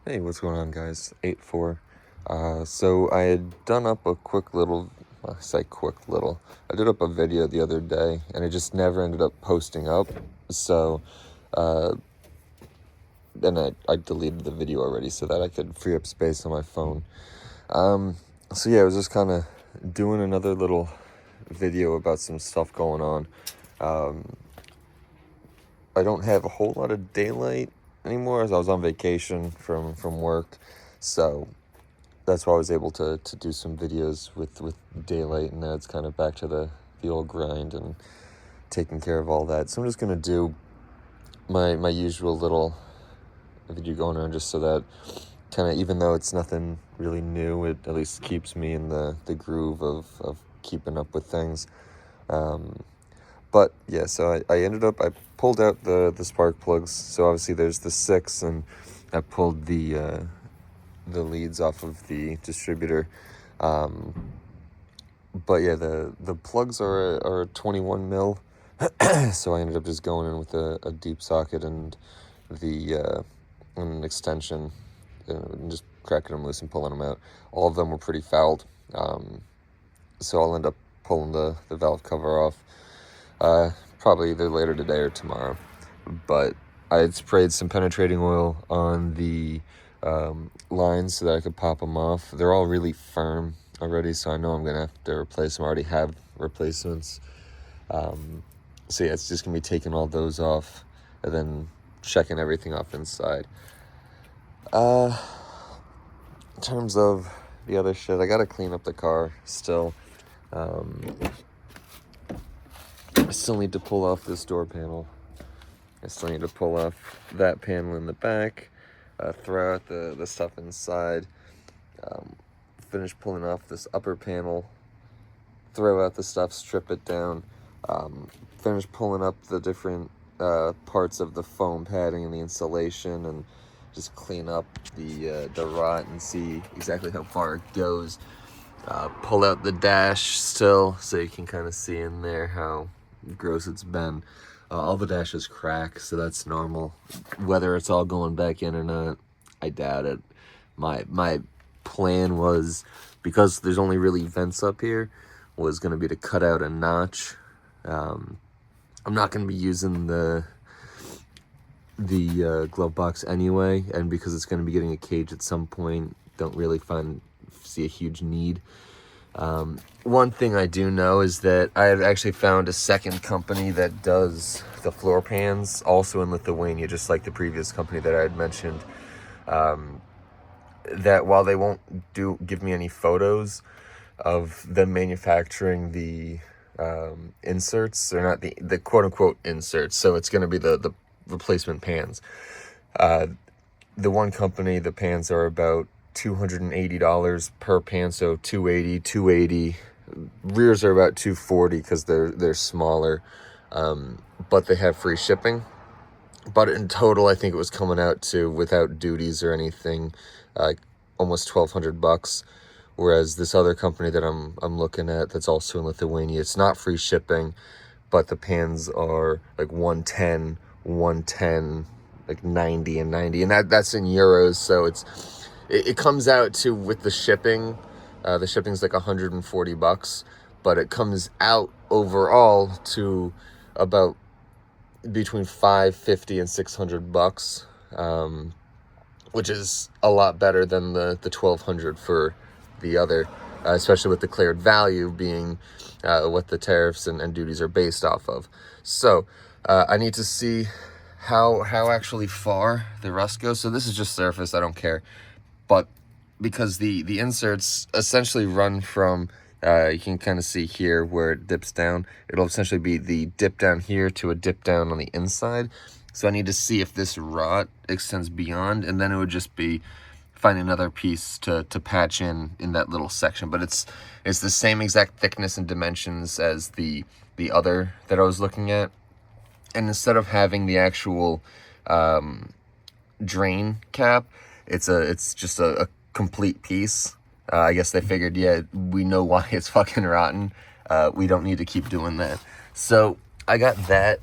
Hey, what's going on, guys? 8-4. So I had done up a quick little, I say quick little, I did up a video the other day, and it just never ended up posting up. So, then I deleted the video already so that I could free up space on my phone. So yeah, I was just kind of doing another little video about some stuff going on. I don't have a whole lot of daylight anymore, as I was on vacation from work, so that's why I was able to do some videos with daylight, and now it's kind of back to the old grind and taking care of all that. So I'm just gonna do my usual little video going on, just so that kind of, even though it's nothing really new, it at least keeps me in the groove of keeping up with things. But yeah, so I ended up, I pulled out the spark plugs. So obviously there's the 6, and I pulled the leads off of the distributor. But yeah, the plugs are 21 mil. So I ended up just going in with a deep socket and an extension, and just cracking them loose and pulling them out. All of them were pretty fouled. So I'll end up pulling the valve cover off. Probably either later today or tomorrow. But I had sprayed some penetrating oil on the lines so that I could pop them off. They're all really firm already, so I know I'm gonna have to replace them. I already have replacements. So yeah, it's just gonna be taking all those off and then checking everything off inside. In terms of the other shit, I gotta clean up the car still. I still need to pull off this door panel. I still need to pull off that panel in the back, throw out the stuff inside, finish pulling off this upper panel, throw out the stuff, strip it down, finish pulling up the different parts of the foam padding and the insulation, and just clean up the rot and see exactly how far it goes. Pull out the dash still, so you can kind of see in there how gross it's been. All the dashes crack, so that's normal. Whether it's all going back in or not, I doubt it. My plan was, because there's only really vents up here, was going to be to cut out a notch. I'm not going to be using the glove box anyway, and because it's going to be getting a cage at some point, don't really see a huge need. One thing I do know is that I have actually found a second company that does the floor pans, also in Lithuania, just like the previous company that I had mentioned. That while they won't give me any photos of them manufacturing the inserts, they're not the quote-unquote inserts, so it's going to be the replacement pans. The one company, the pans are about $280 per pan, so $280. Rears are about $240 because they're smaller, but they have free shipping. But in total, I think it was coming out to, without duties or anything, almost $1,200. Whereas this other company that I'm looking at, that's also in Lithuania, it's not free shipping, but the pans are like 110, like 90 and 90, and that's in euros. So it comes out to, with the shipping, the shipping's like $140, but it comes out overall to about between $550 and $600, which is a lot better than the $1,200 for the other, especially with the cleared value being what the tariffs and duties are based off of. So I need to see how actually far the rust goes. So this is just surface, I don't care. But because the inserts essentially run from, you can kind of see here where it dips down. It'll essentially be the dip down here to a dip down on the inside. So I need to see if this rot extends beyond, and then it would just be find another piece to patch in that little section. But it's the same exact thickness and dimensions as the other that I was looking at. And instead of having the actual drain cap, it's just a complete piece. I guess they figured, yeah, we know why it's fucking rotten. We don't need to keep doing that. So I got that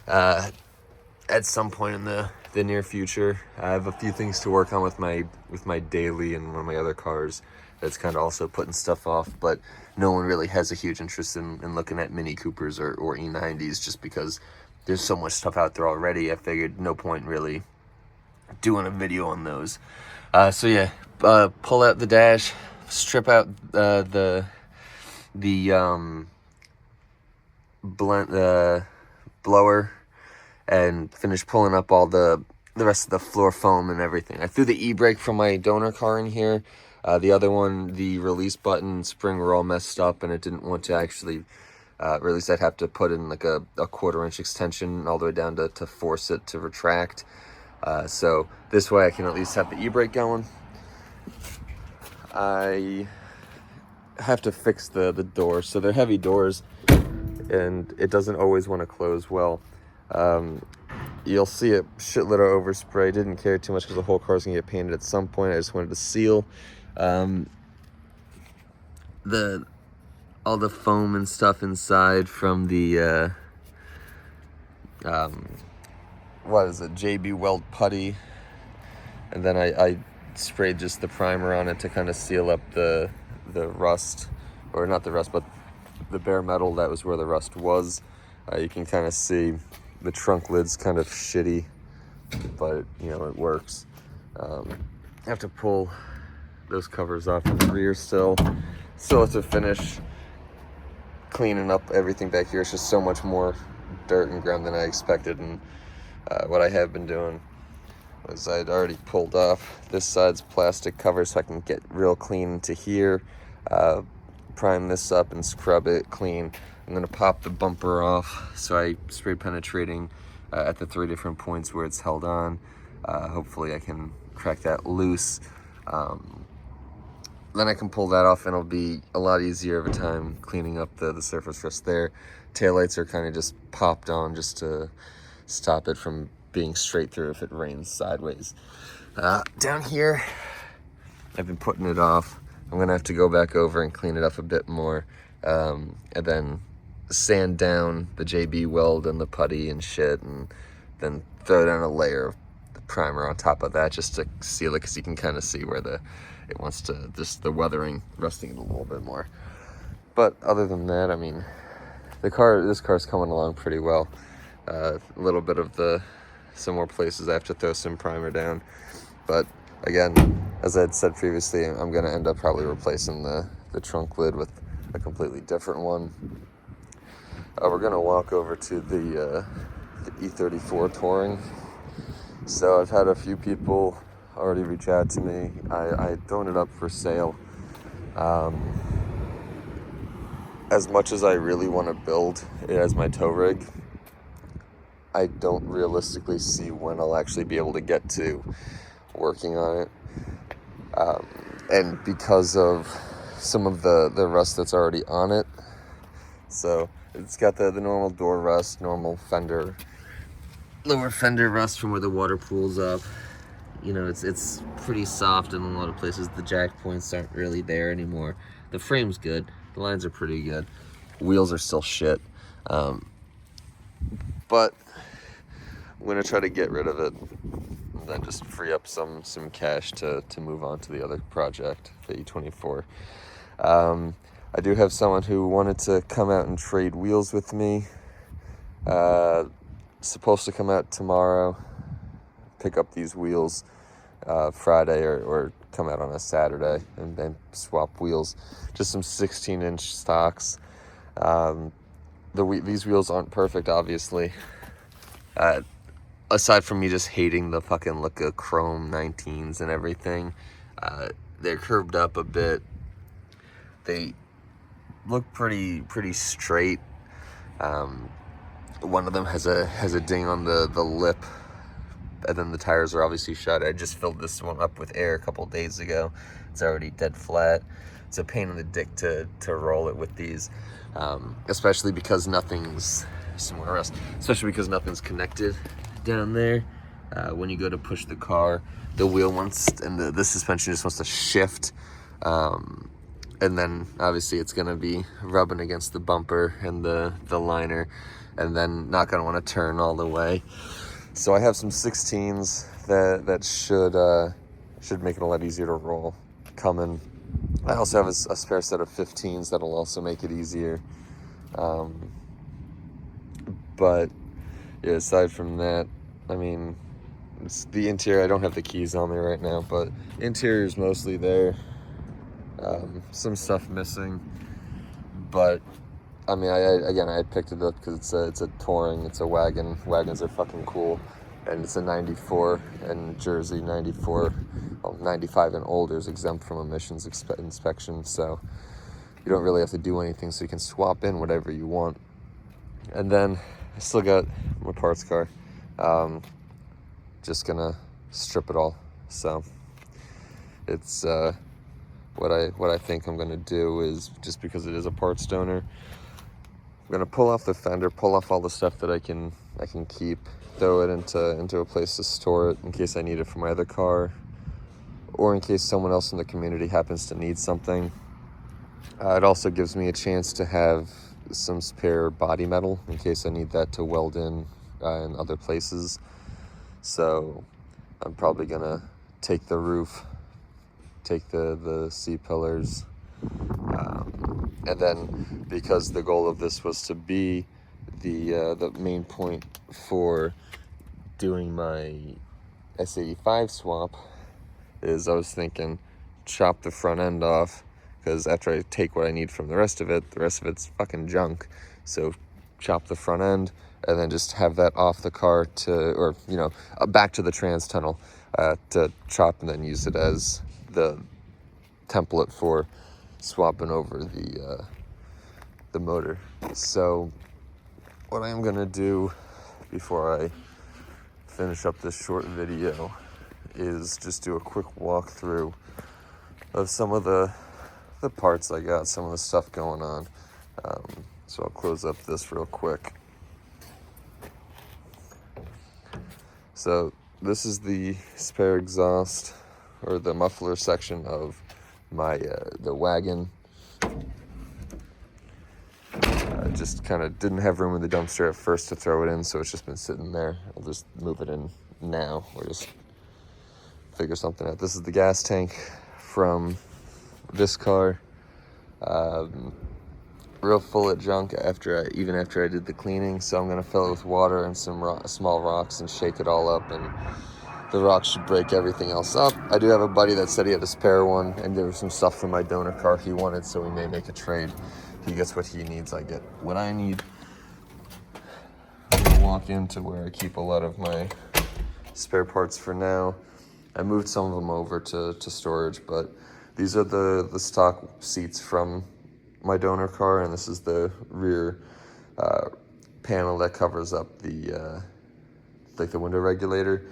at some point in the the near future. I have a few things to work on with my daily and one of my other cars that's kind of also putting stuff off, but no one really has a huge interest in looking at Mini Coopers or E90s just because there's so much stuff out there already. I figured no point really doing a video on those. So yeah, pull out the dash, strip out the blower, and finish pulling up all the rest of the floor foam and everything. I threw the e-brake from my donor car in here. The other one, the release button and spring were all messed up, and it didn't want to actually release. I'd have to put in like a 1/4 inch extension all the way down to force it to retract. So this way I can at least have the e-brake going. I have to fix the doors. So they're heavy doors, and it doesn't always want to close well. You'll see a shitload of overspray. Didn't care too much because the whole car's gonna get painted at some point. I just wanted to seal all the foam and stuff inside from the what is it, JB Weld putty, and then I sprayed just the primer on it to kind of seal up the rust, or not the rust, but the bare metal. That was where the rust was. You can kind of see the trunk lid's kind of shitty, but you know, it works. I have to pull those covers off in the rear still have to finish cleaning up everything back here. It's just so much more dirt and grime than I expected, and what I have been doing was I'd already pulled off this side's plastic cover so I can get real clean into here, prime this up and scrub it clean. I'm gonna pop the bumper off, so I spray penetrating at the 3 different points where it's held on. Hopefully I can crack that loose. Then I can pull that off, and it'll be a lot easier every time cleaning up the surface rust there. Taillights are kind of just popped on just to stop it from being straight through if it rains sideways. Down here, I've been putting it off. I'm gonna have to go back over and clean it up a bit more, and then sand down the JB Weld and the putty and shit, and then throw down a layer of the primer on top of that just to seal it, because you can kind of see where it wants to, just the weathering, rusting it a little bit more. But other than that, I mean, this car's coming along pretty well. A little bit of some more places I have to throw some primer down, but again, as I'd said previously, I'm going to end up probably replacing the trunk lid with a completely different one. We're going to walk over to the e24 touring. So I've had a few people already reach out to me. I thrown it up for sale. As much as I really want to build it as my tow rig, I don't realistically see when I'll actually be able to get to working on it. And because of some of the rust that's already on it. So it's got the normal door rust, normal fender, lower fender rust from where the water pools up. You know, it's pretty soft in a lot of places. The jack points aren't really there anymore. The frame's good. The lines are pretty good. Wheels are still shit. But I'm gonna try to get rid of it and then just free up some cash to move on to the other project, the e24. I do have someone who wanted to come out and trade wheels with me. Supposed to come out tomorrow, pick up these wheels Friday, or come out on a Saturday and then swap wheels. Just some 16-inch stocks. These wheels aren't perfect, obviously. Aside from me just hating the fucking look of chrome 19s and everything, they're curved up a bit. They look pretty straight. One of them has a ding on the lip, and then the tires are obviously shut. I just filled this one up with air a couple days ago. It's already dead flat. It's a pain in the dick to roll it with these, especially because nothing's connected down there. When you go to push the car, the wheel wants, and the suspension just wants to shift, and then obviously it's going to be rubbing against the bumper and the liner, and then not going to want to turn all the way. So I have some 16s that should make it a lot easier to roll coming. I also have a spare set of 15s that'll also make it easier. But yeah, aside from that, I mean, it's the interior. I don't have the keys on me right now, but interior is mostly there. Some stuff missing, but I mean, I picked it up because it's a touring, it's a wagon. Wagons are fucking cool, and it's a 94, and Jersey 94, well, 95 and older is exempt from emissions inspection, so you don't really have to do anything, so you can swap in whatever you want. And then I still got my parts car. Just gonna strip it all. So it's what I think I'm gonna do is, just because it is a parts donor, I'm gonna pull off the fender, pull off all the stuff that I can keep, throw it into a place to store it in case I need it for my other car, or in case someone else in the community happens to need something. It also gives me a chance to have some spare body metal in case I need that to weld in other places. So I'm probably gonna take the roof, take the C-pillars, and then, because the goal of this was to be the main point for doing my S85 swap, is I was thinking chop the front end off, because after I take what I need from the rest of it's fucking junk. So chop the front end, and then just have that off the car or back to the trans tunnel to chop, and then use it as the template for swapping over the motor. So what I am gonna do before I finish up this short video is just do a quick walkthrough of some of the parts I got, some of the stuff going on. So I'll close up this real quick. So this is the spare exhaust, or the muffler section of my the wagon. I just kind of didn't have room in the dumpster at first to throw it in, so it's just been sitting there. I'll just move it in now, or just figure something out. This is the gas tank from this car. Real full of junk after I did the cleaning, so I'm gonna fill it with water and some small rocks and shake it all up, and the rocks should break everything else up. I do have a buddy that said he had a spare one, and there was some stuff from my donor car he wanted, so we may make a trade. He gets what he needs, I get what I need. I'm gonna walk into where I keep a lot of my spare parts for now. I moved some of them over to storage, but these are the stock seats from my donor car, and this is the rear panel that covers up the window regulator.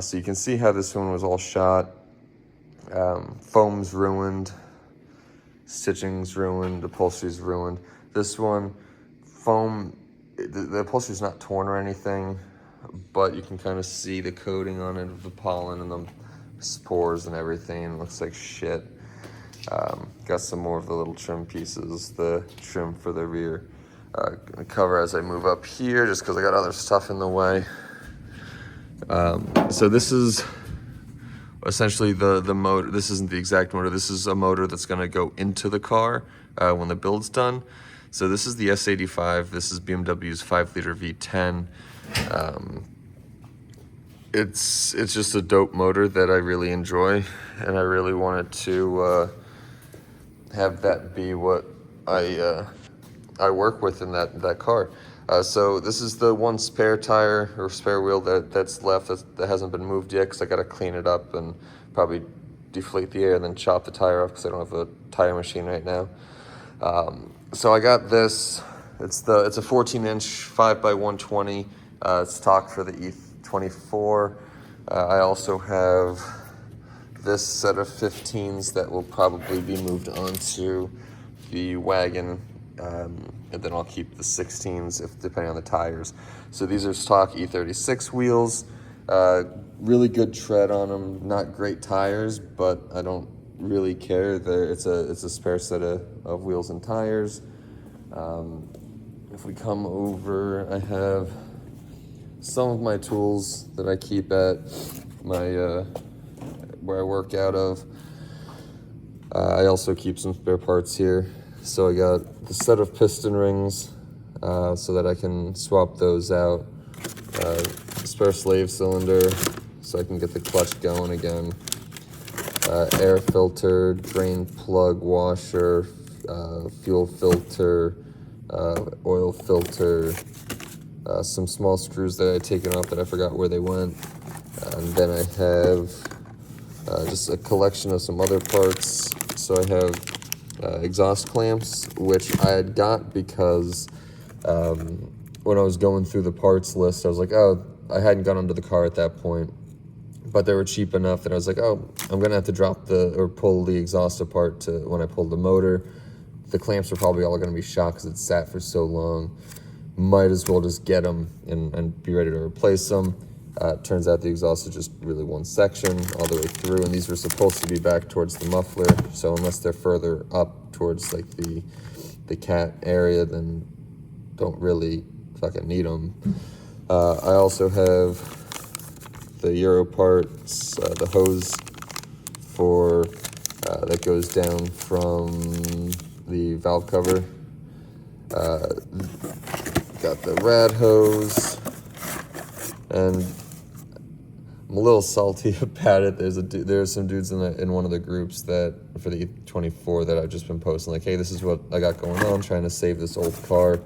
So you can see how this one was all shot. Foam's ruined, stitching's ruined, upholstery's ruined. This one, foam, the upholstery's not torn or anything, but you can kind of see the coating on it, the pollen and the spores and everything. It looks like shit. Got some more of the little trim pieces, the trim for the rear cover as I move up here, just because I got other stuff in the way. So this is essentially the motor. This isn't the exact motor. This is a motor that's going to go into the car when the build's done. So this is the S85. This is BMW's 5-liter V10. It's just a dope motor that I really enjoy, and I really wanted to have that be what I work with in that car. So this is the one spare tire or spare wheel that's left that hasn't been moved yet, because I got to clean it up and probably deflate the air and then chop the tire off, because I don't have a tire machine right now. So I got this. It's a 14-inch 5x120 stock for the e24. I also have this set of 15s that will probably be moved onto the wagon, and then I'll keep the 16s depending on the tires. So these are stock E36 wheels, really good tread on them, not great tires, but I don't really care. It's a spare set of wheels and tires. If we come over, I have some of my tools that I keep at my where I work out of. I also keep some spare parts here. So I got the set of piston rings so that I can swap those out. Spare slave cylinder so I can get the clutch going again. Air filter, drain plug, washer, fuel filter, oil filter, some small screws that I had taken off that I forgot where they went. And then I have just a collection of some other parts. So I have exhaust clamps, which I had got because when I was going through the parts list, I was like, oh, I hadn't gone under the car at that point, but they were cheap enough that I was like, oh, I'm gonna have to pull the exhaust apart to when I pulled the motor. The clamps are probably all gonna be shot because it's sat for so long. Might as well just get them and be ready to replace them. Turns out the exhaust is just really one section all the way through, and these were supposed to be back towards the muffler, so unless they're further up towards like the cat area, then don't really fucking need them. I also have the Euro parts, the hose for that goes down from the valve cover. Got the rad hose, and I'm a little salty about it. There's some dudes in one of the groups that for the e24 that I've just been posting like, hey, this is what I got going on, trying to save this old car.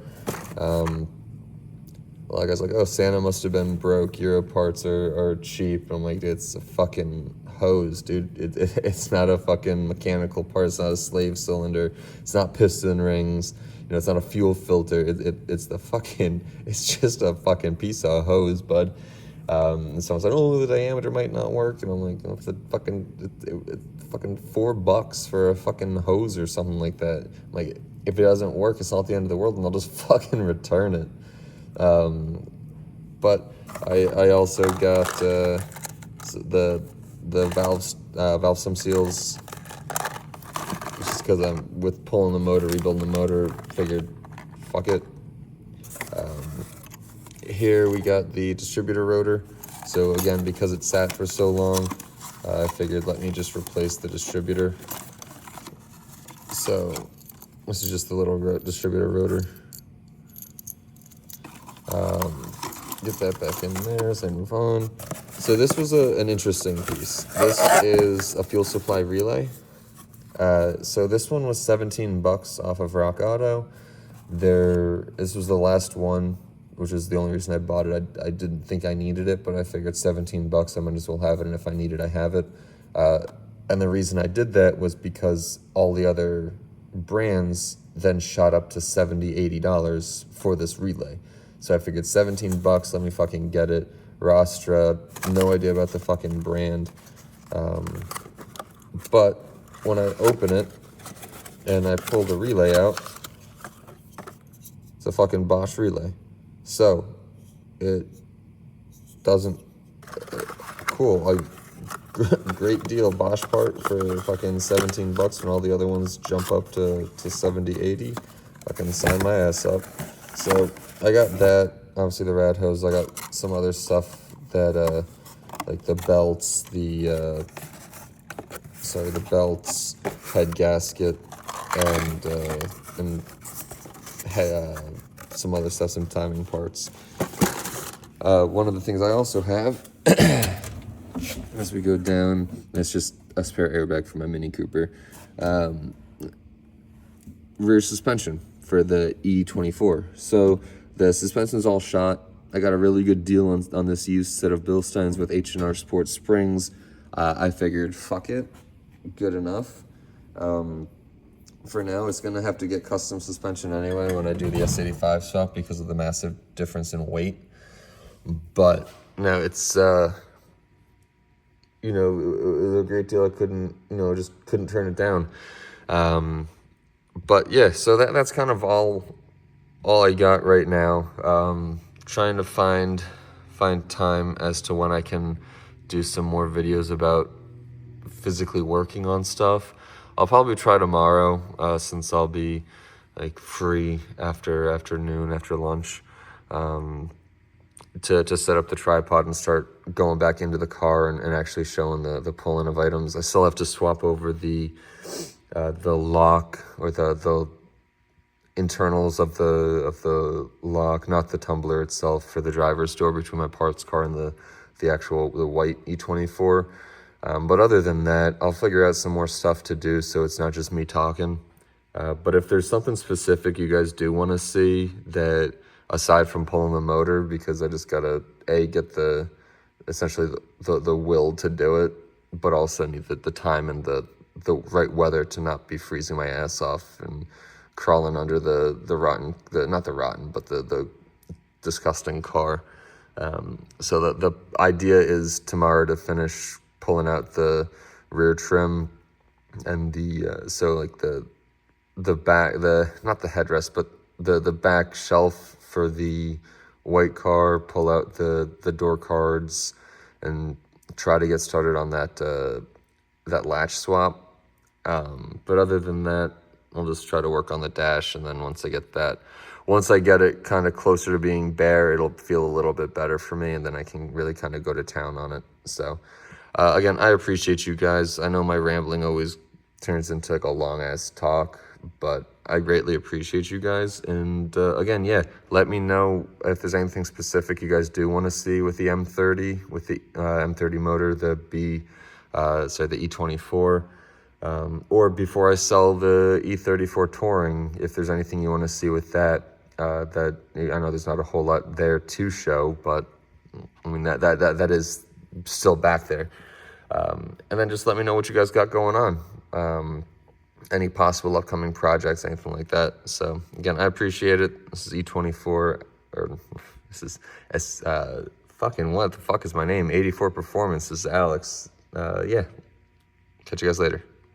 A lot of guys like, oh, Santa must have been broke. Euro parts are cheap. I'm like, it's a fucking hose, dude. It's not a fucking mechanical part. It's not a slave cylinder. It's not piston rings. You know, it's not a fuel filter. It's just a fucking piece of hose, bud. And someone's like, oh, the diameter might not work. And I'm like, oh, it's fucking $4 for a fucking hose or something like that. Like, if it doesn't work, it's not the end of the world, and I'll just fucking return it. But I also got the valve stem seals, just because I'm with pulling the motor, rebuilding the motor, figured fuck it. Here we got the distributor rotor. So again, because it sat for so long, I figured let me just replace the distributor. So this is just the little distributor rotor. Get that back in there as I move on. So this was an interesting piece. This is a fuel supply relay. So this one was $17 off of Rock Auto. This was the last one, which is the only reason I bought it. I didn't think I needed it, but I figured $17, I might as well have it, and if I need it, I have it. And the reason I did that was because all the other brands then shot up to $70, $80 for this relay. So I figured $17, let me fucking get it. Rostra, no idea about the fucking brand. But when I open it and I pull the relay out, it's a fucking Bosch relay. So it doesn't, cool. Great deal, Bosch part for fucking $17 when all the other ones jump up to 70, 80. I can sign my ass up. So I got that, obviously the rad hose. I got some other stuff that, like the belts, the belts, head gasket, and some other stuff, some timing parts. One of the things I also have, as we go down, it's just a spare airbag for my Mini Cooper. Rear suspension for the e24. So the suspension's all shot. I got a really good deal on this used set of Bilsteins with H&R Sport springs. I figured, fuck it, good enough. For now, it's gonna have to get custom suspension anyway when I do the S85 swap because of the massive difference in weight. But no, it's it was a great deal. I couldn't turn it down. But yeah, so that's kind of all I got right now. Trying to find time as to when I can do some more videos about physically working on stuff. I'll probably try tomorrow, since I'll be like free after lunch. to set up the tripod and start going back into the car and actually showing the pulling of items. I still have to swap over the lock, or the internals of the lock, not the tumbler itself, for the driver's door between my parts car and the white E24. But other than that, I'll figure out some more stuff to do so it's not just me talking. But if there's something specific you guys do want to see, that aside from pulling the motor, because I just gotta get essentially the will to do it, but also need the time and the right weather to not be freezing my ass off and crawling under the disgusting car. So the idea is tomorrow to finish pulling out the rear trim and the back, not the headrest, but the back shelf for the white car, pull out the door cards and try to get started on that latch swap. But other than that, I'll just try to work on the dash, and then once I get it kind of closer to being bare, it'll feel a little bit better for me, and then I can really kind of go to town on it. So again, I appreciate you guys. I know my rambling always turns into like a long ass talk, but I greatly appreciate you guys. And again, yeah, let me know if there's anything specific you guys do want to see with the M30, with the M30 motor, the E24. Or before I sell the E34 Touring, if there's anything you want to see with that, that I know there's not a whole lot there to show, but I mean that is still back there. And then just let me know what you guys got going on. Any possible upcoming projects, anything like that. So again, I appreciate it. This is E24, or this is fucking what the fuck is my name? 84 Performance. This is Alex. Yeah. Catch you guys later.